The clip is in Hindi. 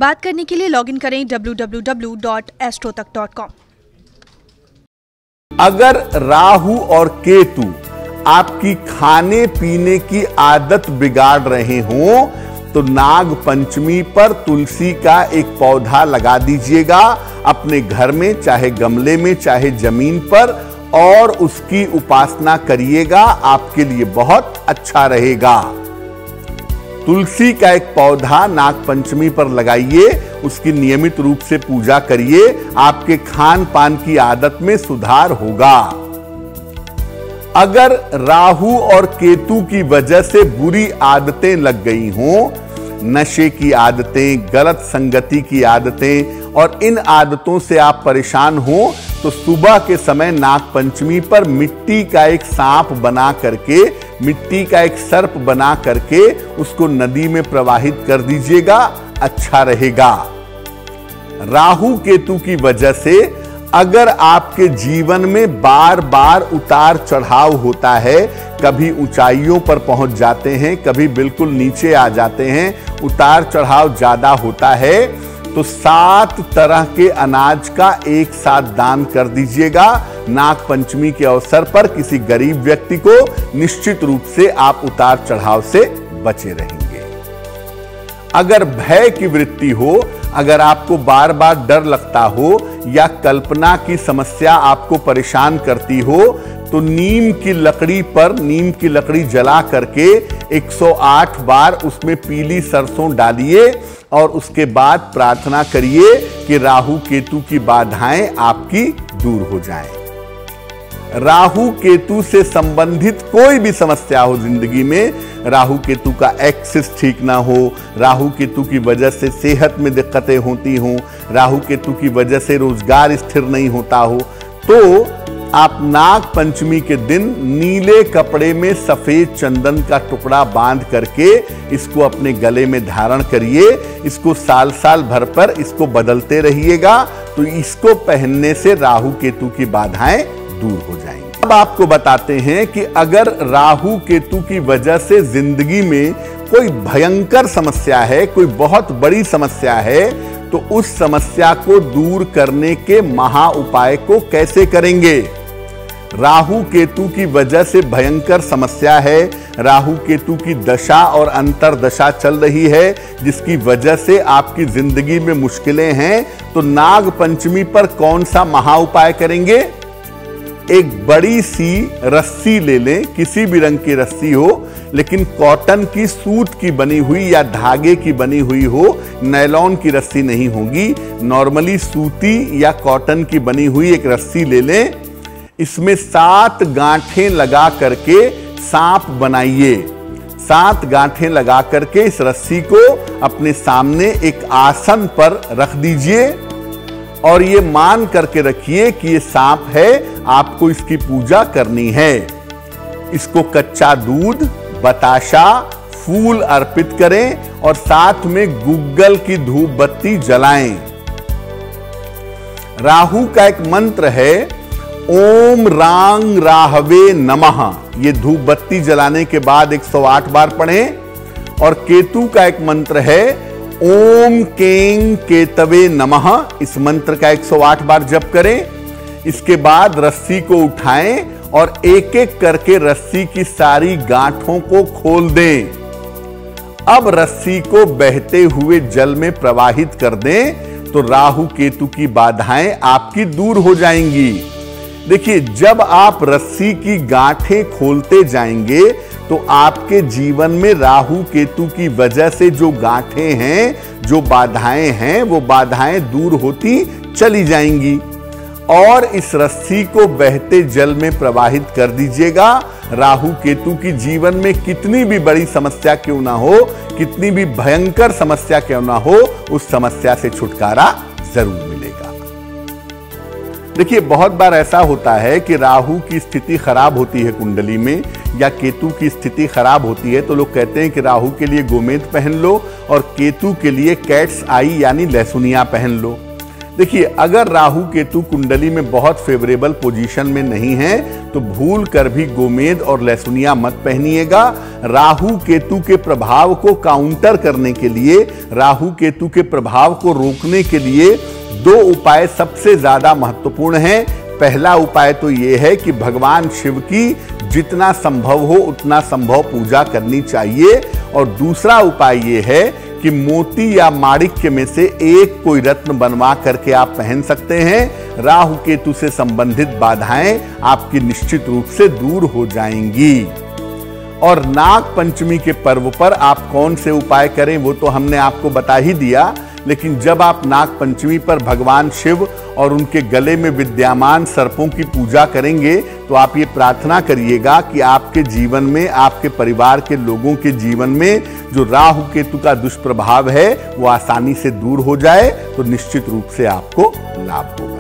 बात करने के लिए लॉगिन करें www.astrotak.com। अगर राहु और केतु आपकी खाने पीने की आदत बिगाड़ रहे हों तो नाग पंचमी पर तुलसी का एक पौधा लगा दीजिएगा अपने घर में, चाहे गमले में चाहे जमीन पर, और उसकी उपासना करिएगा। आपके लिए बहुत अच्छा रहेगा। तुलसी का एक पौधा नाग पंचमी पर लगाइए, उसकी नियमित रूप से पूजा करिए, आपके खान पान की आदत में सुधार होगा। अगर राहु और केतु की वजह से बुरी आदतें लग गई हों, नशे की आदतें, गलत संगति की आदतें, और इन आदतों से आप परेशान हो तो सुबह के समय नाग पंचमी पर मिट्टी का एक सांप बना करके, मिट्टी का एक सर्प बना करके उसको नदी में प्रवाहित कर दीजिएगा, अच्छा रहेगा। राहु केतु की वजह से अगर आपके जीवन में बार बार उतार चढ़ाव होता है, कभी ऊंचाइयों पर पहुंच जाते हैं, कभी बिल्कुल नीचे आ जाते हैं, उतार चढ़ाव ज्यादा होता है, तो 7 तरह के अनाज का एक साथ दान कर दीजिएगा। नाग पंचमी के अवसर पर किसी गरीब व्यक्ति को, निश्चित रूप से आप उतार चढ़ाव से बचे रहेंगे। अगर भय की वृत्ति हो, अगर आपको बार बार डर लगता हो या कल्पना की समस्या आपको परेशान करती हो, तो नीम की लकड़ी जला करके 108 बार उसमें पीली सरसों डालिए और उसके बाद प्रार्थना करिए कि राहु केतु की बाधाएं आपकी दूर हो जाएं। राहु केतु से संबंधित कोई भी समस्या हो जिंदगी में, राहु केतु का एक्सिस ठीक ना हो, राहु केतु की वजह से सेहत में दिक्कतें होती हों, राहु केतु की वजह से रोजगार स्थिर नहीं होता हो, तो आप नाग पंचमी के दिन नीले कपड़े में सफेद चंदन का टुकड़ा बांध करके इसको अपने गले में धारण करिए। इसको साल साल भर पर इसको बदलते रहिएगा, तो इसको पहनने से राहु केतु की बाधाएं दूर हो जाएंगी। अब आपको बताते हैं कि अगर राहु केतु की वजह से जिंदगी में कोई भयंकर समस्या है, कोई बहुत बड़ी समस्या है, तो उस समस्या को दूर करने के महा उपाय को कैसे करेंगे। राहु केतु की वजह से भयंकर समस्या है, राहु केतु की दशा और अंतरदशा चल रही है, जिसकी वजह से आपकी जिंदगी में मुश्किलें हैं, तो नाग पंचमी पर कौन सा महा उपाय करेंगे। एक बड़ी सी रस्सी ले लें, किसी भी रंग की रस्सी हो, लेकिन कॉटन की, सूत की बनी हुई या धागे की बनी हुई हो, नायलॉन की रस्सी नहीं होगी, नॉर्मली सूती या कॉटन की बनी हुई एक रस्सी ले लें। इसमें 7 गांठें लगा करके सांप बनाइए। 7 गांठें लगा करके इस रस्सी को अपने सामने एक आसन पर रख दीजिए और ये मान करके रखिए कि ये सांप है, आपको इसकी पूजा करनी है। इसको कच्चा दूध, बताशा, फूल अर्पित करें और साथ में गुग्गल की धूप बत्ती जलाएं। राहु का एक मंत्र है, ओम रांग राहवे नमः। ये धूप बत्ती जलाने के बाद 108 बार पढ़ें। और केतु का एक मंत्र है, ओम कें केतवे नमः। इस मंत्र का 108 बार जप करें। इसके बाद रस्सी को उठाएं और एक एक करके रस्सी की सारी गांठों को खोल दें। अब रस्सी को बहते हुए जल में प्रवाहित कर दें, तो राहु केतु की बाधाएं आपकी दूर हो जाएंगी। देखिए, जब आप रस्सी की गांठें खोलते जाएंगे तो आपके जीवन में राहु केतु की वजह से जो गांठें हैं, जो बाधाएं हैं, वो बाधाएं दूर होती चली जाएंगी। और इस रस्सी को बहते जल में प्रवाहित कर दीजिएगा। राहु केतु की जीवन में कितनी भी बड़ी समस्या क्यों ना हो, कितनी भी भयंकर समस्या क्यों ना हो, उस समस्या से छुटकारा जरूर मिलेगा। देखिए, बहुत बार ऐसा होता है कि राहु की स्थिति खराब होती है कुंडली में, या केतु की स्थिति खराब होती है, तो लोग कहते हैं कि राहु के लिए गोमेद पहन लो और केतु के लिए कैट्स आई यानी लहसुनिया पहन लो। देखिए, अगर राहु केतु कुंडली में बहुत फेवरेबल पोजीशन में नहीं है तो भूल कर भी गोमेद और लहसुनिया मत पहनिएगा। राहु केतु के प्रभाव को काउंटर करने के लिए, राहु केतु के प्रभाव को रोकने के लिए 2 उपाय सबसे ज्यादा महत्वपूर्ण हैं। पहला उपाय तो यह है कि भगवान शिव की जितना संभव हो उतना संभव पूजा करनी चाहिए, और दूसरा उपाय यह है कि मोती या माणिक्य में से एक कोई रत्न बनवा करके आप पहन सकते हैं। राहु केतु से संबंधित बाधाएं आपकी निश्चित रूप से दूर हो जाएंगी। और नाग पंचमी के पर्व पर आप कौन से उपाय करें वो तो हमने आपको बता ही दिया, लेकिन जब आप नाग पंचमी पर भगवान शिव और उनके गले में विद्यमान सर्पों की पूजा करेंगे तो आप ये प्रार्थना करिएगा कि आपके जीवन में, आपके परिवार के लोगों के जीवन में जो राहु केतु का दुष्प्रभाव है वो आसानी से दूर हो जाए, तो निश्चित रूप से आपको लाभ होगा।